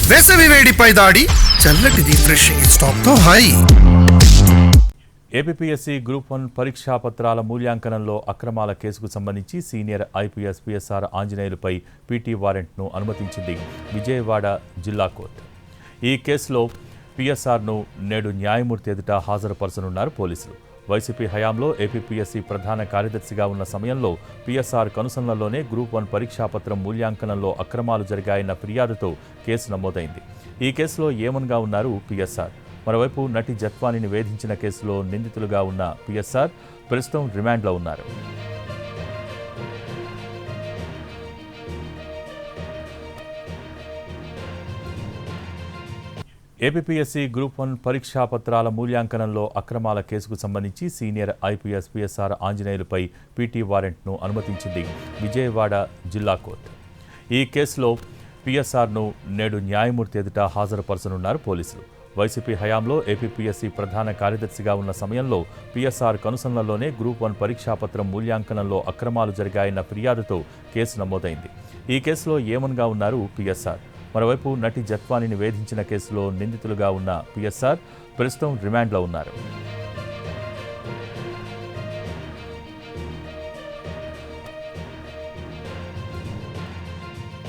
వేసవి వేడిపై దాడి చల్లటి రిఫ్రెషింగ్ స్టాక్తో హై. ఏపీఎస్సీ గ్రూప్ 1 పరీక్షా పత్రాల మూల్యాంకనంలో అక్రమాల కేసుకు సంబంధించి సీనియర్ ఐపీఎస్ పిఎస్ఆర్ ఆంజనేయులపై పీటీ వారెంట్ను అనుమతించింది విజయవాడ జిల్లా కోర్టు. ఈ కేసులో పిఎస్ఆర్ను నేడు న్యాయమూర్తి ఎదుట హాజరుపరచనున్నారు పోలీసులు. వైసీపీ హయాంలో ఏపీఎస్సీ ప్రధాన కార్యదర్శిగా ఉన్న సమయంలో పిఎస్ఆర్ కనుసన్నల్లోనే గ్రూప్ 1 పరీక్షాపత్రం మూల్యాంకనంలో అక్రమాలు జరిగాయన్న ఫిర్యాదుతో కేసు నమోదైంది. ఈ కేసులో ఏమన్గా ఉన్నారు పిఎస్ఆర్. మరోవైపు నటి జత్వానిని వేధించిన కేసులో నిందితులుగా ఉన్న పిఎస్ఆర్ ప్రస్తుతం రిమాండ్లో ఉన్నారు. ఏపీఎస్సీ గ్రూప్ 1 పరీక్షా పత్రాల మూల్యాంకనంలో అక్రమాల కేసుకు సంబంధించి సీనియర్ ఐపీఎస్ పిఎస్ఆర్ ఆంజనేయులపై పీటీ వారెంట్ను అనుమతించింది విజయవాడ జిల్లా కోర్టు. ఈ కేసులో పిఎస్ఆర్ను నేడు న్యాయమూర్తి ఎదుట హాజరుపరచనున్నారు పోలీసులు. వైసీపీ హయాంలో ఏపీఎస్సీ ప్రధాన కార్యదర్శిగా ఉన్న సమయంలో పిఎస్ఆర్ కనుసన్నల్లోనే గ్రూప్ 1 పరీక్షాపత్రం మూల్యాంకనంలో అక్రమాలు జరిగాయన్న ఫిర్యాదుతో కేసు నమోదైంది. ఈ కేసులో ఏమన్గా ఉన్నారు పిఎస్ఆర్. మరోవైపు నటి జత్వానిని వేధించిన కేసులో నిందితులుగా ఉన్న పిఎస్ఆర్ ప్రస్తుతం రిమాండ్లో ఉన్నారు.